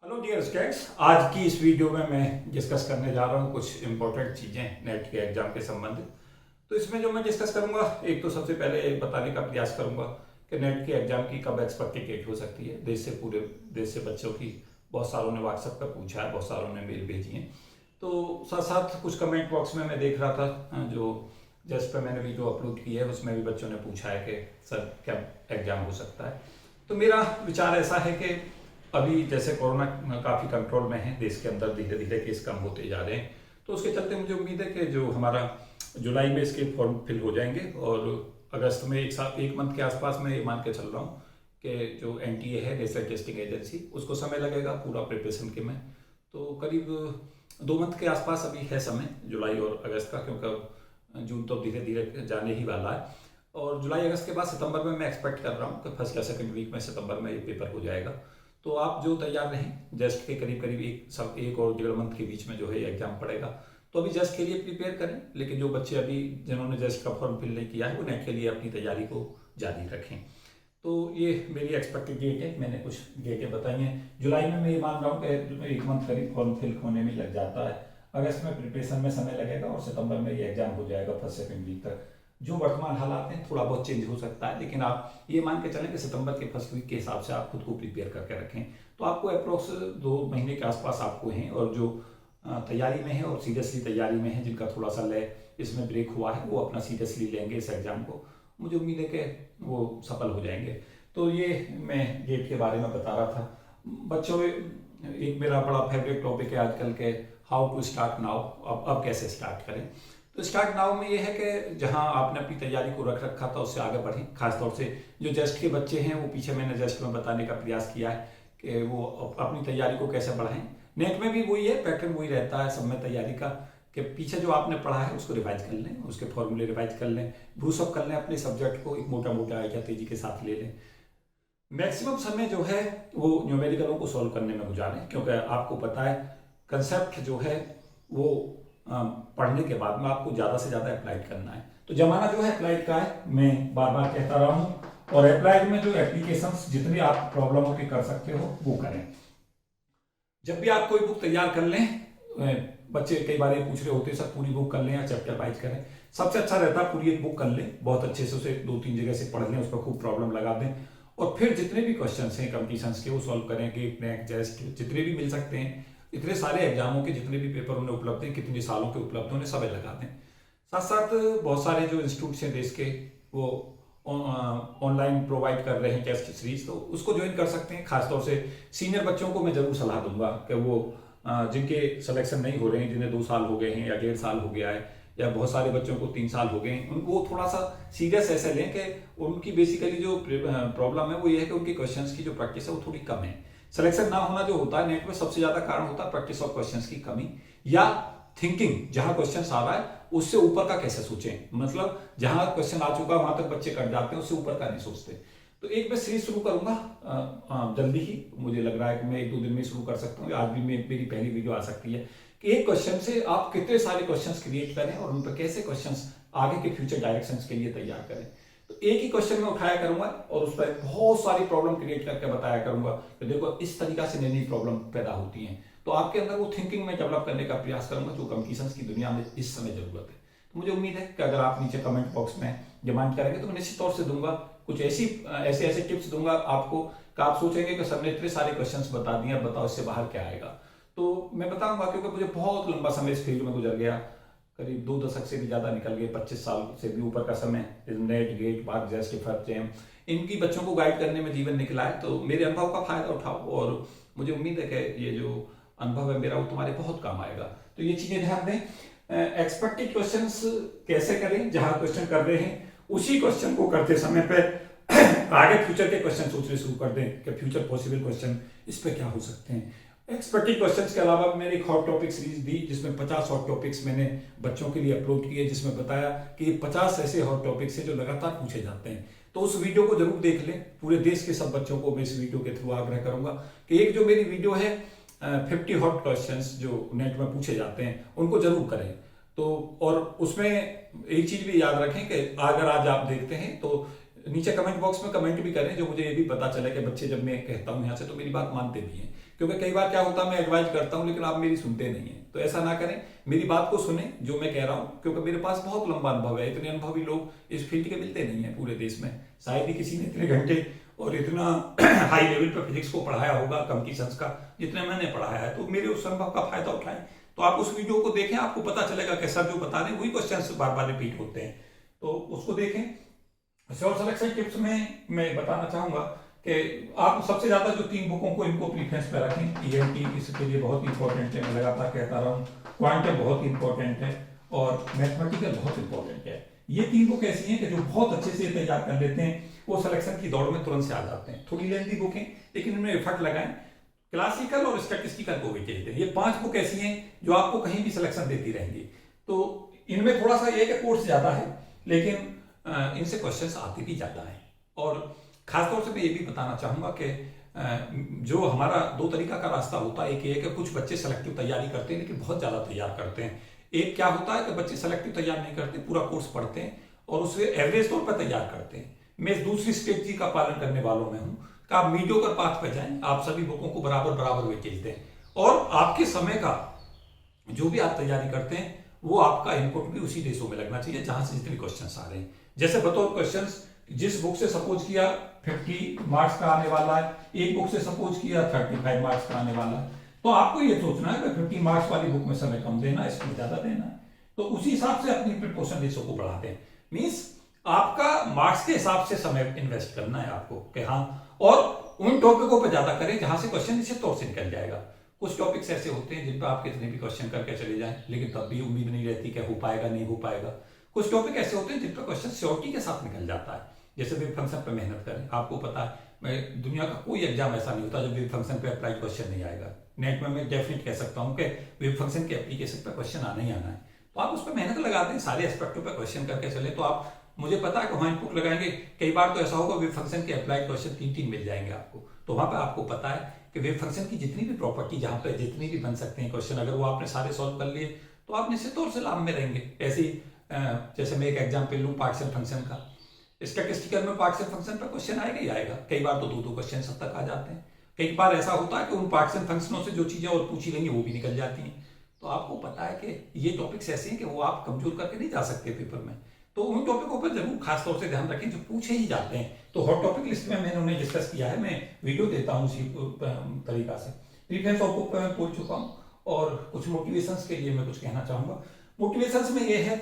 Hello dear students, आज की इस वीडियो में मैं डिस्कस करने जा रहा हूँ कुछ इंपॉर्टेंट चीज़ें नेट के एग्जाम के संबंधित। तो इसमें जो मैं डिस्कस करूँगा, एक तो सबसे पहले बताने का प्रयास करूँगा कि नेट के एग्जाम की कब एक्सपेक्टेड डेट हो सकती है। पूरे देश से बच्चों की बहुत सारों ने व्हाट्सएप पर पूछा है, बहुत सारों ने मेल भेजी है। तो साथ साथ कुछ कमेंट बॉक्स में मैं देख रहा था, जो जस्ट पे मैंने वीडियो अपलोड की है उसमें भी बच्चों ने पूछा है कि सर क्या एग्जाम हो सकता है। तो मेरा विचार ऐसा है कि अभी जैसे कोरोना काफ़ी कंट्रोल में है देश के अंदर, धीरे धीरे केस कम होते जा रहे हैं, तो उसके चलते मुझे उम्मीद है कि जो हमारा जुलाई में इसके फॉर्म फिल हो जाएंगे और अगस्त में एक मंथ के आसपास मैं ये मान के चल रहा हूँ कि जो एनटीए है, नेशनल टेस्टिंग एजेंसी, उसको समय लगेगा पूरा प्रिपरेशन के में। तो करीब 2 मंथ के आसपास अभी है समय, जुलाई और अगस्त का, क्योंकि जून तो धीरे धीरे जाने ही वाला है। और जुलाई अगस्त के बाद सितंबर में मैं एक्सपेक्ट कर रहा हूँ कि फर्स्ट या सेकंड वीक में सितंबर में ये पेपर हो जाएगा। तो आप जो तैयार रहें, जस्ट के करीब करीब एक और 1.5 मंथ के बीच में जो है एग्जाम पड़ेगा। तो अभी जस्ट के लिए प्रिपेयर करें, लेकिन जो बच्चे अभी जिन्होंने जस्ट का फॉर्म फिल नहीं किया है वो नेट के लिए अपनी तैयारी को जारी रखें। तो ये मेरी एक्सपेक्टेड डेट है, मैंने कुछ डेटें बताई हैं। जुलाई में मैं ये मान रहा हूँ कि 1 मंथ करीब फॉर्म फिल होने में लग जाता है, अगस्त में प्रिपरेशन में समय लगेगा और सितंबर में ये एग्जाम हो जाएगा फर्स्ट सेकंड वीक तक। जो वर्तमान हालात हैं थोड़ा बहुत चेंज हो सकता है, लेकिन आप ये मान के चलें कि सितंबर के फर्स्ट वीक के हिसाब से आप खुद को प्रिपेयर करके रखें। तो आपको अप्रोक्स 2 महीने के आसपास आपको हैं, और जो तैयारी में है और सीरियसली तैयारी में है, जिनका थोड़ा सा इसमें ब्रेक हुआ है, वो अपना सीरियसली लेंगे इस एग्जाम को। मुझे उम्मीद है कि वो सफल हो जाएंगे। तो ये मैं गेट के बारे में बता रहा था। बच्चों, एक मेरा बड़ा फेवरेट टॉपिक है आजकल के, हाउ टू स्टार्ट नाउ। अब कैसे स्टार्ट करें। तो स्टार्ट नाउ में ये है कि जहां आपने अपनी तैयारी को रख रखा था उससे आगे बढ़ें। खासतौर से जो जस्ट के बच्चे हैं, वो पीछे मैंने जस्ट में बताने का प्रयास किया है कि वो अपनी तैयारी को कैसे बढ़ाएं। नेट में भी वही है, पैटर्न वही रहता है सब में तैयारी का, कि पीछे जो आपने पढ़ा है उसको रिवाइज कर लें, उसके फॉर्मूले रिवाइज कर लें, ब्रूसअप कर लें, अपने सब्जेक्ट को एक मोटा मोटा आइडिया तेजी के साथ ले लें। मैक्सिमम समय जो है वो न्यूमेरिकलों को सॉल्व करने में गुजारें, क्योंकि आपको पता है कंसेप्ट जो है वो पढ़ने के बाद में आपको ज़्यादा से ज़्यादा अप्लाइड करना है। तो जमाना जो है अप्लाइड का है, मैं बार बार कहता रहा हूँ। और अप्लाइड में जो एप्लीकेशंस जितनी आप प्रॉब्लमों की कर सकते हो वो करें। जब भी आप कोई बुक तैयार कर लें, बच्चे कई बार ये पूछ रहे होते हैं सर पूरी बुक कर लें या चैप्टर वाइज करें। सबसे अच्छा रहता है पूरी एक बुक कर लें, बहुत अच्छे से उसे 2-3 जगह से पढ़ लें, उस पर खूब प्रॉब्लम लगा दें, और फिर जितने भी क्वेश्चन हैं कंपटीशंस के वो सॉल्व करें। कि नेट टेस्ट जितने भी मिल सकते हैं, इतने सारे एग्जामों के जितने भी पेपर उन्हें उपलब्ध हैं, कितने सालों के उपलब्ध हैं, उन्हें सब लगा दें। साथ साथ बहुत सारे जो इंस्टीट्यूट्स हैं देश के, वो ऑनलाइन प्रोवाइड कर रहे हैं टेस्ट सीरीज, तो उसको ज्वाइन कर सकते हैं। खासतौर से सीनियर बच्चों को मैं जरूर सलाह दूंगा कि वो जिनके सिलेक्शन नहीं हो रहे हैं, जिन्हें 2 साल हो गए हैं या 1.5 साल हो गया है, या बहुत सारे बच्चों को 3 साल हो गए हैं, उनको थोड़ा सा सीरियस ऐसे लें कि उनकी बेसिकली जो प्रॉब्लम है वो ये है कि उनके क्वेश्चंस की जो प्रैक्टिस है वो थोड़ी कम है। सिलेक्शन ना होना जो होता है नेट में, सबसे ज्यादा कारण होता है प्रैक्टिस ऑफ क्वेश्चंस की कमी, या थिंकिंग, जहां क्वेश्चन आ रहा है उससे ऊपर का कैसे सोचें। मतलब जहां क्वेश्चन आ चुका वहां तक बच्चे कट जाते हैं, उससे ऊपर का नहीं सोचते। तो एक मैं सीरीज शुरू करूंगा जल्दी ही, मुझे लग रहा है कि मैं 1-2 दिन में शुरू कर सकता हूँ। आज भी मेरी पहली वीडियो आ सकती है कि एक क्वेश्चन से आप कितने सारे क्वेश्चंस क्रिएट करें और उन पर कैसे क्वेश्चंस आगे के फ्यूचर डायरेक्शंस के लिए तैयार करें। तो एक ही क्वेश्चन में उठाया करूंगा और उस पर बहुत सारी प्रॉब्लम क्रिएट करके बताया करूंगा कि देखो इस तरीका से नई नई प्रॉब्लम पैदा होती हैं। तो आपके अंदर वो थिंकिंग में डेवलप करने का प्रयास करूंगा, जो कंपटीशंस की दुनिया में इस समय जरूरत है। तो मुझे उम्मीद है कि अगर आप नीचे कमेंट बॉक्स में डिमांड करेंगे तो मैं निश्चित तौर से दूंगा, कुछ ऐसे टिप्स दूंगा आपको कि आप सोचेंगे कि सर ने इतने सारे क्वेश्चंस बता दिए, अब बताओ इससे बाहर क्या आएगा। तो मैं बताऊंगा, क्योंकि मुझे बहुत लंबा समय इस फील्ड में गुजर गया, करीब 2 दशक से भी ज्यादा निकल गए, 25 साल से भी ऊपर का समय नेट, गेट, बार, जैस्ट, फर्स्ट जैम, इनकी बच्चों को गाइड करने में जीवन निकला है। तो मेरे अनुभव का फायदा उठाओ, और मुझे उम्मीद है कि ये जो अनुभव है मेरा वो तुम्हारे बहुत काम आएगा। तो ये चीजें ध्यान दें। एक्सपेक्टेड क्वेश्चंस कैसे करें, जहां क्वेश्चन कर रहे हैं उसी क्वेश्चन को करते समय पे आगे फ्यूचर के क्वेश्चन सोचने शुरू कर दें कि फ्यूचर पॉसिबल क्वेश्चन इस पे क्या हो सकते हैं। एक्सपेक्टेड क्वेश्चंस के अलावा मैंने एक हॉट टॉपिक सीरीज दी, जिसमें 50 हॉट टॉपिक्स मैंने बच्चों के लिए अपलोड किए, जिसमें बताया कि 50 ऐसे हॉट टॉपिक्स हैं जो लगातार पूछे जाते हैं। तो उस वीडियो को जरूर देख लें। पूरे देश के सब बच्चों को मैं इस वीडियो के थ्रू आग्रह करूंगा कि एक जो मेरी वीडियो है 50 हॉट क्वेश्चंस जो नेट में पूछे जाते हैं उनको जरूर करें। तो और उसमें एक चीज भी याद रखें कि अगर आज आप देखते हैं तो नीचे कमेंट बॉक्स में कमेंट भी करें, जो मुझे ये भी पता चले कि बच्चे जब मैं कहता हूँ यहाँ से तो मेरी बात मानते भी हैं। क्योंकि कई बार क्या होता है, मैं एडवाइस करता हूँ लेकिन आप मेरी सुनते नहीं है। तो ऐसा ना करें, मेरी बात को सुने जो मैं कह रहा हूँ, क्योंकि मेरे पास बहुत लंबा अनुभव है। इतने अनुभवी लोग इस फील्ड के मिलते नहीं है पूरे देश में, शायद ही किसी ने इतने घंटे और इतना हाई लेवल पर फिजिक्स को पढ़ाया होगा कंपटीशंस का जितने मैंने पढ़ाया है। तो मेरे उस अनुभव का फायदा उठाएं। तो आप उस वीडियो को देखें, आपको पता चलेगा कि सर जो बता रहे हैं वही क्वेश्चन बार बार रिपीट होते हैं, तो उसको देखें। श्योर सिलेक्शन टिप्स में मैं बताना चाहूंगा कि आप सबसे ज्यादा जो 3 बुकों को इनको प्रीफरेंस पे रखें। ईएमटी इसके लिए बहुत इंपॉर्टेंट है, मैं लगातार कहता रहा हूँ। क्वांटम बहुत इंपॉर्टेंट है और मैथमेटिकल बहुत इंपॉर्टेंट है। ये 3 बुक ऐसी हैं कि जो बहुत अच्छे से तैयार कर लेते हैं, वो सिलेक्शन की दौड़ में तुरंत से आ जाते हैं। थोड़ी लेंथी बुक है लेकिन इनमें एफर्ट लगाएं। क्लासिकल और स्टैटिस्टिकल को भी चाहिए। ये 5 बुक ऐसी हैं जो आपको कहीं भी सिलेक्शन देती रहेंगी। तो इनमें थोड़ा सा ये कोर्स ज्यादा है लेकिन इनसे क्वेश्चंस आते भी ज्यादा हैं। और खासतौर से मैं ये भी बताना चाहूंगा कि जो हमारा 2 तरीका का रास्ता होता है। एक ये कि कुछ बच्चे सेलेक्टिव तैयारी करते हैं लेकिन बहुत ज्यादा तैयार करते हैं। एक क्या होता है कि बच्चे सेलेक्टिव तैयार नहीं करते, पूरा कोर्स पढ़ते हैं और उसे एवरेज तौर पर तैयार करते हैं। मैं इस दूसरी स्ट्रेटजी का पालन करने वालों में हूं कि आप मीडियोकर पाथ पे जाएं, आप सभी बुकों को बराबर बराबर वेटेज दें और आपके समय का जो भी आप तैयारी करते हैं वो आपका इनपुट भी उसी रेशो में लगना चाहिए जहां से जितने क्वेश्चंस आ रहे हैं। जैसे बतौर क्वेश्चंस, जिस बुक से सपोज किया 50 मार्क्स का आने वाला है, एक बुक से सपोज किया 35 मार्क्स का आने वाला है, तो आपको ये सोचना है कि 50 मार्क्स वाली बुक में समय कम देना है, इसमें ज्यादा देना है। तो उसी हिसाब से अपनी प्रिपरेशन रेशो को बढ़ाते हैं। मीन्स आपका मार्क्स के हिसाब से समय इन्वेस्ट करना है आपको कि हाँ, और उन टॉपिकों पर ज्यादा करें जहां से क्वेश्चन निश्चित तौर से निकल जाएगा। कुछ टॉपिक्स ऐसे होते हैं जिन पर आप कितने भी क्वेश्चन करके चले जाएं लेकिन तब भी उम्मीद नहीं रहती कि हो पाएगा नहीं हो पाएगा। कुछ टॉपिक ऐसे होते हैं जिन पर क्वेश्चन श्योरिटी के साथ निकल जाता है। जैसे वेव फंक्शन पे मेहनत करें, आपको पता है मैं दुनिया का कोई एग्जाम ऐसा नहीं होता जो वेव फंक्शन पे अप्लाई क्वेश्चन नहीं आएगा। नेट में मैं डेफिनेट कह सकता हूँ कि वेव फंक्शन के एप्लीकेशन पे क्वेश्चन आना ही आना है। तो आप उस पर मेहनत लगाते हैं, सारे एस्पेक्टों पर क्वेश्चन करके चले, तो आप, मुझे पता है कि वहां इनपुट लगाएंगे। कई बार तो ऐसा होगा वेव फंक्शन के अप्लाइड क्वेश्चन 3 मिल जाएंगे आपको। तो वहां पर आपको पता है कि वेव फंक्शन की जितनी भी प्रॉपर्टी, जहां पे जितनी भी बन सकते हैं क्वेश्चन, अगर वो आपने सारे सॉल्व कर लिए तो आप निश्चित तौर से लाभ में रहेंगे। ऐसे ही जैसे मैं एक एग्जाम्पल लूँ पार्शियल फंक्शन का, स्टैटिस्टिकल में पार्शियल फंक्शन पर क्वेश्चन आएगा ही आएगा। कई बार तो 2 क्वेश्चन सब तक आ जाते हैं। कई बार ऐसा होता है कि उन पार्शियल फंक्शनों से जो चीजें और पूछी गई वो भी निकल जाती हैं। तो आपको पता है कि ये टॉपिक्स ऐसे हैं कि वो आप कमजोर करके नहीं जा सकते पेपर में। तो उन टॉपिकों पर जरूर खासतौर से ध्यान रखें जो पूछे ही जाते हैं। तो हॉट टॉपिक लिस्ट में मैंने उन्हें डिस्कस किया है, मैं वीडियो देता हूँ उसी तरीका से। प्रीफरेंस ऑफ बुक पर मैं बोल चुका हूँ और कुछ मोटिवेशंस के लिए मैं कुछ कहना चाहूंगा। मोटिवेशंस में ये है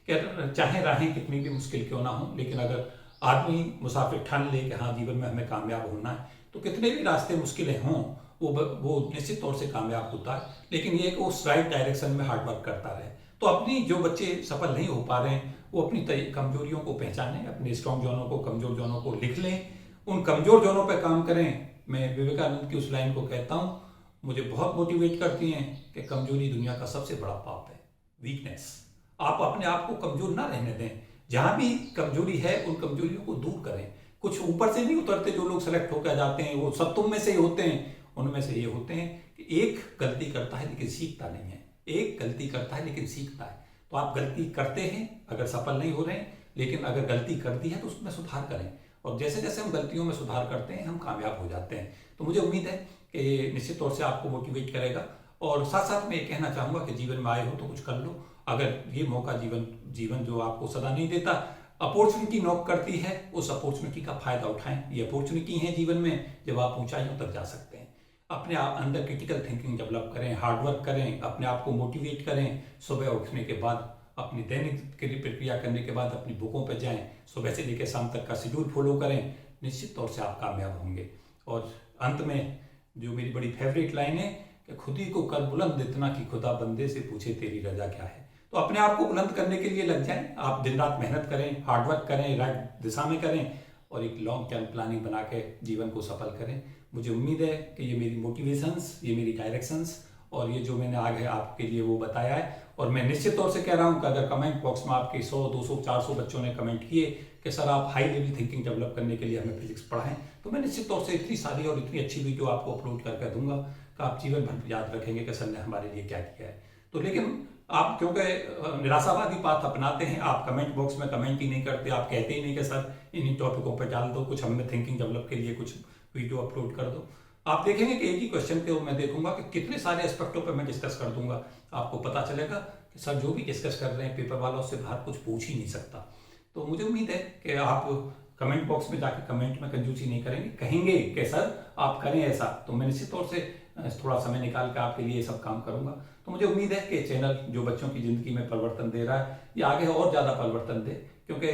कि चाहे राहें कितनी भी मुश्किल क्यों ना हो, लेकिन अगर आदमी मुसाफिर ठान ले कि हाँ जीवन में हमें कामयाब होना है, तो कितने भी रास्ते मुश्किलें हों वो निश्चित तौर से कामयाब होता है। लेकिन ये कि उस राइट डायरेक्शन में हार्ड वर्क करता रहे। तो अपनी, जो बच्चे सफल नहीं हो पा रहे हैं वो अपनी कमजोरियों को पहचानें, अपने स्ट्रॉन्ग जोनों को, कमजोर जोनों को लिख लें, उन कमजोर जोनों पर काम करें। मैं विवेकानंद की उस लाइन को कहता हूँ, मुझे बहुत मोटिवेट करती हैं कि कमजोरी दुनिया का सबसे बड़ा पाप है, वीकनेस। आप अपने आप को कमजोर ना रहने दें, जहां भी कमजोरी है उन कमजोरियों को दूर करें। कुछ ऊपर से नहीं उतरते जो लोग सेलेक्ट होकर जाते हैं, वो सब तुम में से ही होते हैं। उनमें से ये होते हैं कि एक गलती करता है लेकिन सीखता नहीं है, एक गलती करता है लेकिन सीखता है। तो आप गलती करते हैं अगर सफल नहीं हो रहे हैं, लेकिन अगर गलती कर दी है तो उसमें सुधार करें। और जैसे जैसे हम गलतियों में सुधार करते हैं हम कामयाब हो जाते हैं। तो मुझे उम्मीद है कि ये निश्चित तौर से आपको मोटिवेट करेगा। और साथ साथ मैं ये कहना चाहूंगा कि जीवन में आए हो तो कुछ कर लो। अगर ये मौका जीवन जो आपको सदा नहीं देता, अपॉर्चुनिटी नॉक करती है, उस अपॉर्चुनिटी का फायदा उठाएं। ये अपॉर्चुनिटी है जीवन में जब आप ऊंचाइयों तक जा सकते हैं। अपने आप अंदर क्रिटिकल थिंकिंग डेवलप करें, हार्डवर्क करें, अपने आप को मोटिवेट करें। सुबह उठने के बाद अपनी दैनिक प्रक्रिया करने के बाद अपनी बुकों पर जाएं, सुबह से लेकर शाम तक का शेड्यूल फॉलो करें, निश्चित तौर से आप कामयाब होंगे। और अंत में जो मेरी बड़ी फेवरेट लाइन है कि खुद ही को कर बुलंद इतना कि खुदा बंदे से पूछे तेरी रजा क्या है। तो अपने आप को बुलंद करने के लिए लग जाएं। आप दिन रात मेहनत करें, हार्डवर्क करें, राइट दिशा में करें और एक लॉन्ग टर्म प्लानिंग बना के जीवन को सफल करें। मुझे उम्मीद है कि ये मेरी मोटिवेशंस, ये मेरी डायरेक्शंस और ये जो मैंने आगे आपके लिए वो बताया है। और मैं निश्चित तौर से कह रहा हूँ कि अगर कमेंट बॉक्स में आपके 100, 200, 400 बच्चों ने कमेंट किए कि सर आप हाई लेवल थिंकिंग डेवलप करने के लिए हमें फिजिक्स पढ़ाएं, तो मैं निश्चित तौर से इतनी सारी और इतनी अच्छी वीडियो आपको अपलोड करके दूंगा कि आप जीवन भर याद रखेंगे कि सर ने हमारे लिए क्या किया है। तो लेकिन आप क्योंकि निराशावादी पाथ अपनाते हैं, आप कमेंट बॉक्स में कमेंट ही नहीं करते, आप कहते ही नहीं कि सर इन्हीं टॉपिकों पर डाल दो, कुछ हमें थिंकिंग डेवलप के लिए कुछ वीडियो अपलोड कर दो। आप देखेंगे कि एक ही क्वेश्चन के मैं देखूंगा कि कितने सारे एस्पेक्टों पर मैं डिस्कस कर दूंगा। आपको पता चलेगा कि सर जो भी डिस्कस कर रहे हैं पेपर वाला उससे बाहर कुछ पूछ ही नहीं सकता। तो मुझे उम्मीद है कि आप कमेंट बॉक्स में जाके कमेंट में कंजूसी नहीं करेंगे, कहेंगे कि सर आप करें ऐसा, तो मैं निश्चित तौर से थोड़ा समय निकाल के आपके लिए ये सब काम करूंगा। तो मुझे उम्मीद है कि चैनल जो बच्चों की ज़िंदगी में परिवर्तन दे रहा है ये आगे और ज़्यादा परिवर्तन दे, क्योंकि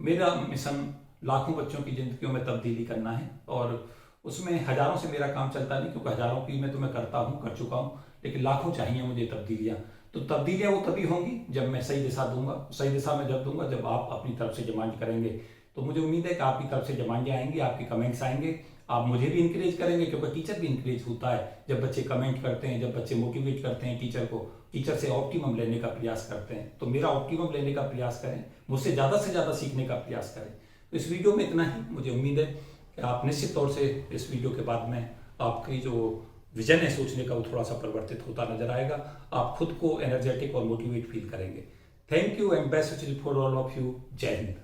मेरा मिशन लाखों बच्चों की ज़िंदगियों में तब्दीली करना है और उसमें हज़ारों से मेरा काम चलता नहीं, क्योंकि हज़ारों की मैं तो मैं करता हूँ, कर चुका हूँ, लेकिन लाखों चाहिए मुझे तब्दीलियाँ। तो तब्दीलियाँ वो तभी होंगी जब मैं सही दिशा दूंगा, सही दिशा में जब दूंगा जब आप अपनी तरफ से डिमांड करेंगे। तो मुझे उम्मीद है कि आपकी तरफ से डिमांडें आएंगी, आपके कमेंट्स आएंगे, आप मुझे भी इंकरेज करेंगे, क्योंकि टीचर भी इंकरेज होता है जब बच्चे कमेंट करते हैं, जब बच्चे मोटिवेट करते हैं टीचर को, टीचर से ऑप्टिमम लेने का प्रयास करते हैं। तो मेरा ऑप्टिमम लेने का प्रयास करें, मुझसे ज़्यादा से ज़्यादा सीखने का प्रयास करें। तो इस वीडियो में इतना ही। मुझे उम्मीद है कि आप निश्चित तौर से इस वीडियो के बाद में आपकी जो विजन है सोचने का वो थोड़ा सा परिवर्तित होता नजर आएगा। आप खुद को एनर्जेटिक और मोटिवेट फील करेंगे। Thank you and best wishes for all of you. जय हिंद।